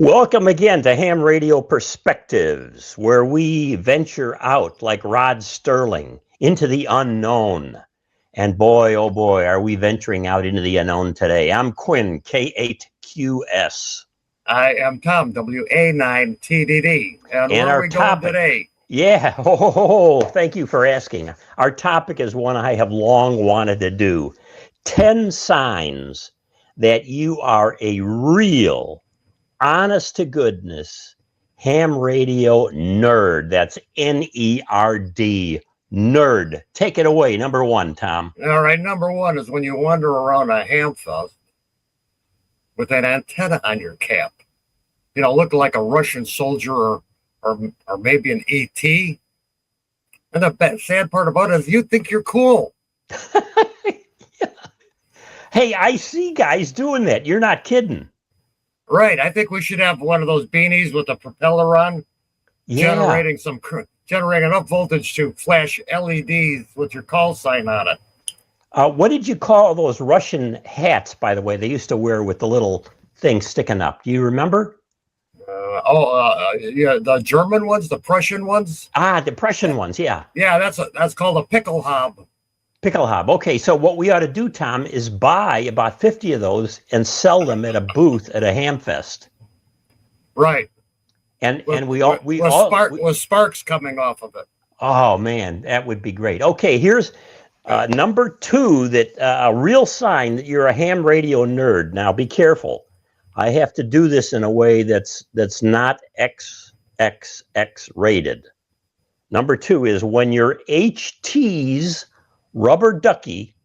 Welcome again to Ham Radio Perspectives, where we venture out like Rod Sterling into the unknown. And boy, oh boy, are we venturing out into the unknown today. I'm Quinn, K8QS. I am Tom, WA9TDD. And where our are we going today? Yeah, thank you for asking. Our topic is one I have long wanted to do. 10 signs that you are a real, honest to goodness ham radio nerd. That's N-E-R-D, nerd. Take it away, number one, Tom. All right, number one is when you wander around a Hamfest with an antenna on your cap. You know, looking like a Russian soldier or maybe an ET. And the sad part about it is you think you're cool. Yeah. Hey, I see guys doing that. You're not kidding. Right. I think we should have one of those beanies with a propeller on, generating enough voltage to flash LEDs with your call sign on it. What did you call those Russian hats, by the way, they used to wear with the little thing sticking up? Do you remember? Yeah, the German ones, the Prussian ones. The Prussian ones, yeah. Yeah, that's called a pickle hob. Pickle hob. Okay, so what we ought to do, Tom, is buy about 50 of those and sell them at a booth at a Hamfest. Right. With sparks coming off of it. Oh man, that would be great. Okay, here's number two, that a real sign that you're a ham radio nerd. Now, be careful. I have to do this in a way that's not XXX rated. Number two is when your HT's rubber ducky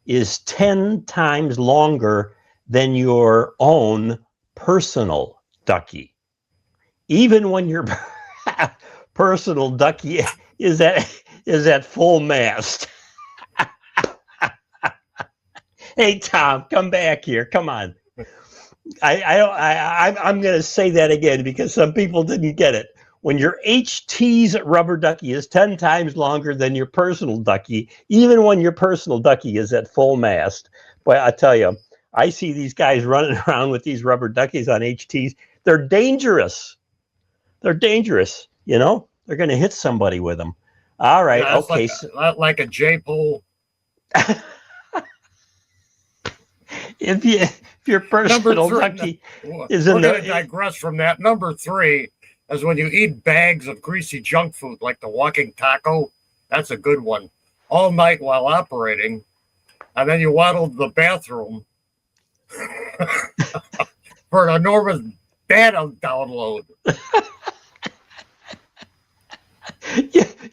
is 10 times longer than your own personal ducky. Even when your personal ducky is at full mast. Hey, Tom, come back here. Come on. I'm going to say that again because some people didn't get it. When your HT's rubber ducky is 10 times longer than your personal ducky, even when your personal ducky is at full mast. But I tell you, I see these guys running around with these rubber duckies on HT's. They're dangerous. They're dangerous. You know, they're going to hit somebody with them. All right. Yeah, okay. Like a J-pole. If your personal ducky is in we're going to digress from that. Number three is when you eat bags of greasy junk food like the walking taco. That's a good one. All night while operating. And then you waddle to the bathroom for an enormous data download.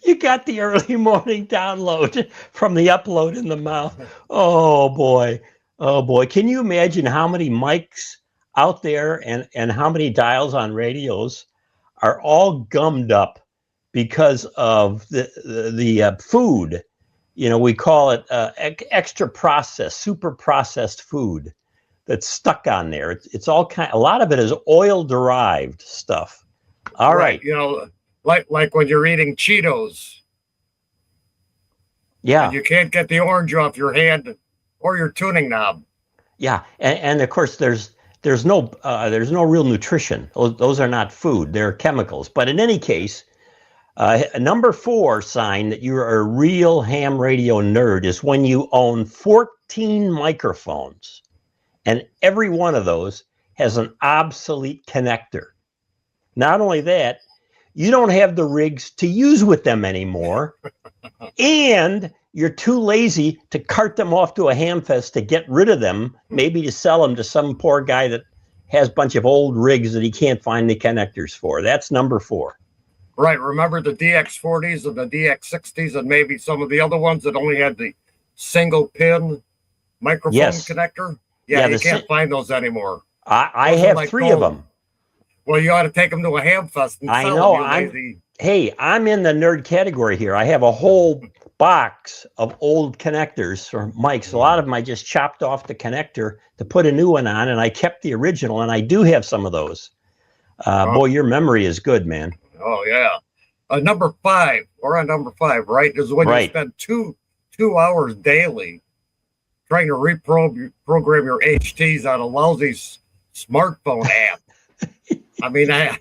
You got the early morning download from the upload in the mouth. Oh boy. Oh boy. Can you imagine how many mics out there and how many dials on radios are all gummed up because of the food? You know, we call it extra processed, super processed food that's stuck on there. It's all a lot of it is oil derived stuff. All right. You know, like when you're eating Cheetos. Yeah. And you can't get the orange off your hand or your tuning knob. Yeah. And of course there's no real nutrition. Those are not food. They're chemicals. But in any case, number four sign that you're a real ham radio nerd is when you own 14 microphones and every one of those has an obsolete connector. Not only that, you don't have the rigs to use with them anymore, and you're too lazy to cart them off to a Hamfest to get rid of them, maybe to sell them to some poor guy that has a bunch of old rigs that he can't find the connectors for. That's number four. Right. Remember the DX40s and the DX60s and maybe some of the other ones that only had the single pin microphone connector? Yeah, you can't find those anymore. I have three of them. Well, you ought to take them to a Hamfest and sell them. I'm in the nerd category here. I have a whole box of old connectors for mics. A lot of them I just chopped off the connector to put a new one on, and I kept the original, and I do have some of those. Boy, your memory is good, man. Oh, yeah. Number five, right, is when you spend two hours daily trying to reprogram your HTs on a lousy smartphone app. I mean, I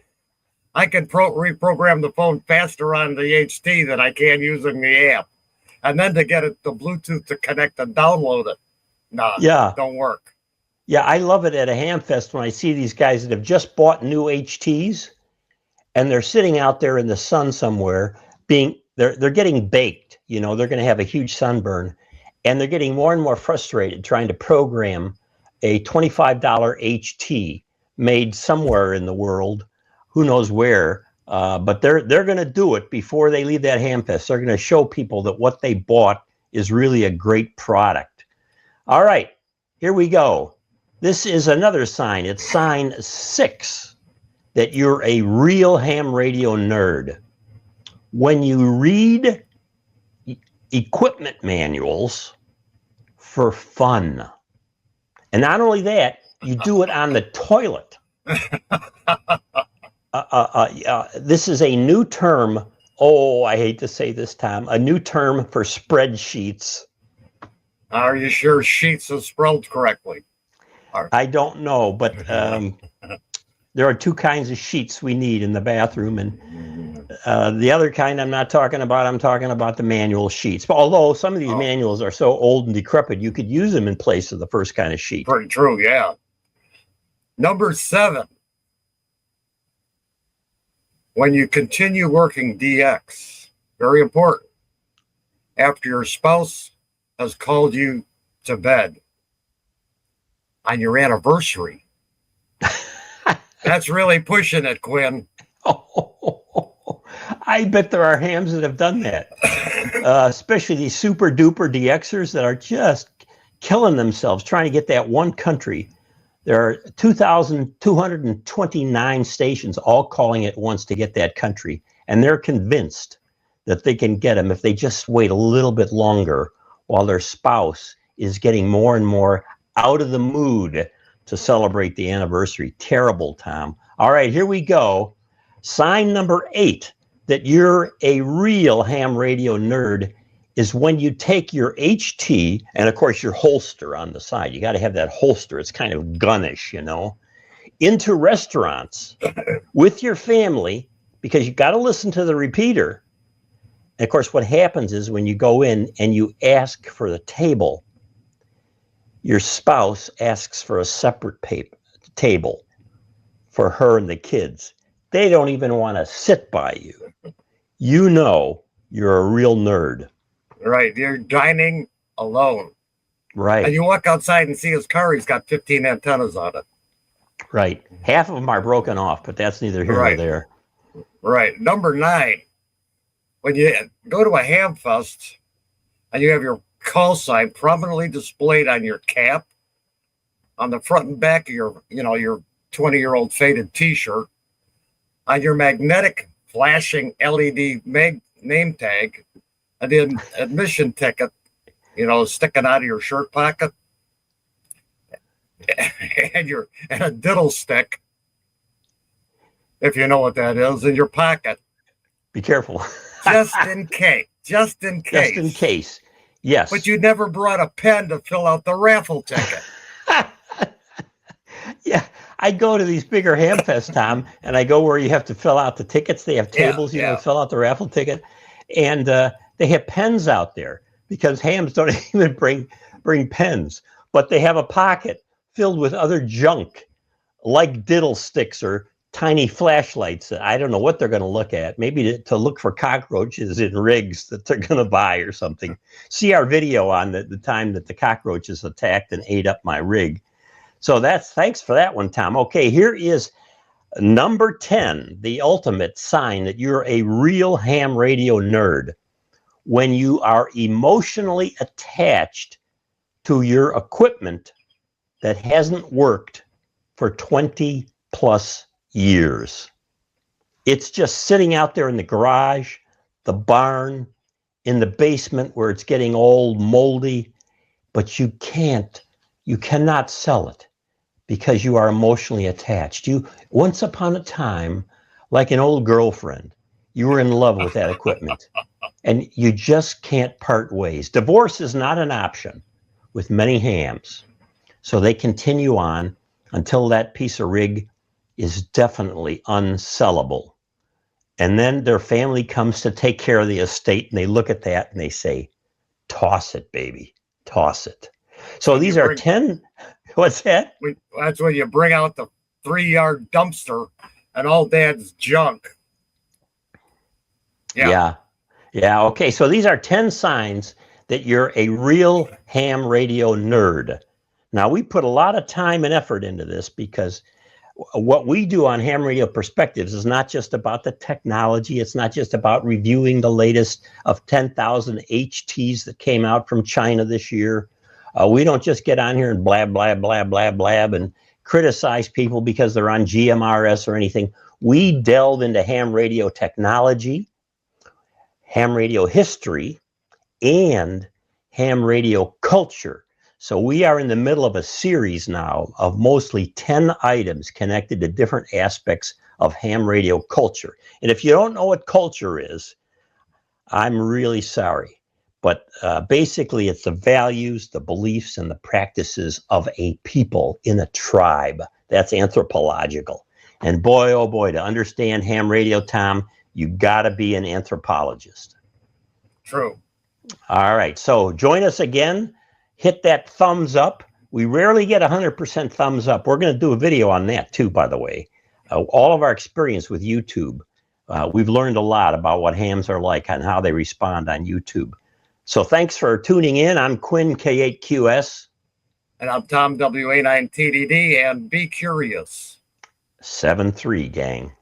can reprogram the phone faster on the HT than I can using the app. And then to get it, the Bluetooth to connect and download it. Nah, Yeah. don't work. Yeah, I love it at a Hamfest when I see these guys that have just bought new HTs and they're sitting out there in the sun somewhere they're getting baked. They're going to have a huge sunburn and they're getting more and more frustrated trying to program a $25 HT made somewhere in the world, who knows where, but they're going to do it before they leave that Hamfest. They're going to show people that what they bought is really a great product. All right, here we go. This is another sign. It's sign 6 that you're a real ham radio nerd. When you read equipment manuals for fun. And not only that, you do it on the toilet. This is a new term. Oh, I hate to say this, Tom. A new term for spreadsheets. Are you sure sheets are spelled correctly? I don't know, but there are 2 kinds of sheets we need in the bathroom, and the other kind I'm not talking about. I'm talking about the manual sheets. But although some of these manuals are so old and decrepit, you could use them in place of the first kind of sheet. Pretty true, yeah. Number 7. When you continue working DX, very important, after your spouse has called you to bed on your anniversary. That's really pushing it, Quinn. Oh, I bet there are hams that have done that, especially these super duper DXers that are just killing themselves trying to get that one country. There are 2,229 stations all calling at once to get that country, and they're convinced that they can get them if they just wait a little bit longer while their spouse is getting more and more out of the mood to celebrate the anniversary. Terrible, Tom. All right, here we go. Sign number 8 that you're a real ham radio nerd is when you take your HT and, of course, your holster on the side. You got to have that holster. It's kind of gunnish, into restaurants with your family because you got to listen to the repeater. And, of course, what happens is when you go in and you ask for the table, your spouse asks for a separate table for her and the kids. They don't even want to sit by you. You're a real nerd. Right. You're dining alone. Right. And you walk outside and see his car. He's got 15 antennas on it. Right. Half of them are broken off, but that's neither here nor there. Right. Number 9. When you go to a Hamfest and you have your call sign prominently displayed on your cap, on the front and back of your 20-year-old faded T-shirt, on your magnetic flashing LED name tag, and the admission ticket, sticking out of your shirt pocket, and a diddle stick, if you know what that is, in your pocket. Be careful. Just in case. Just in case. Yes. But you never brought a pen to fill out the raffle ticket. Yeah. I go to these bigger Hamfests, Tom, and I go where you have to fill out the tickets. They have tables, fill out the raffle ticket. And they have pens out there because hams don't even bring pens. But they have a pocket filled with other junk like diddle sticks or tiny flashlights. I don't know what they're going to look at. Maybe to look for cockroaches in rigs that they're going to buy or something. See our video on the time that the cockroaches attacked and ate up my rig. So thanks for that one, Tom. Okay, here is number 10, the ultimate sign that you're a real ham radio nerd. When you are emotionally attached to your equipment that hasn't worked for 20 plus years. It's just sitting out there in the garage, the barn, in the basement where it's getting old, moldy, but you cannot sell it because you are emotionally attached. Once upon a time, like an old girlfriend, you were in love with that equipment and you just can't part ways. Divorce is not an option with many hams. So they continue on until that piece of rig is definitely unsellable. And then their family comes to take care of the estate, and they look at that and they say, toss it, baby, toss it. So these are 10. What's that? That's when you bring out the 3-yard dumpster and all Dad's junk. Yeah. Okay. So these are 10 signs that you're a real ham radio nerd. Now, we put a lot of time and effort into this because what we do on Ham Radio Perspectives is not just about the technology. It's not just about reviewing the latest of 10,000 HTs that came out from China this year. We don't just get on here and blab, blab, blab, blab, blab and criticize people because they're on GMRS or anything. We delve into ham radio technology, ham radio history, and ham radio culture. So we are in the middle of a series now of mostly 10 items connected to different aspects of ham radio culture. And if you don't know what culture is, I'm really sorry. But basically, it's the values, the beliefs, and the practices of a people in a tribe. That's anthropological. And boy, oh boy, to understand ham radio, Tom, you got to be an anthropologist. True. All right. So join us again. Hit that thumbs up. We rarely get 100% thumbs up. We're going to do a video on that too, by the way. All of our experience with YouTube, we've learned a lot about what hams are like and how they respond on YouTube. So thanks for tuning in. I'm Quinn, K8QS. And I'm Tom, WA9TDD, and be curious. 7-3, gang.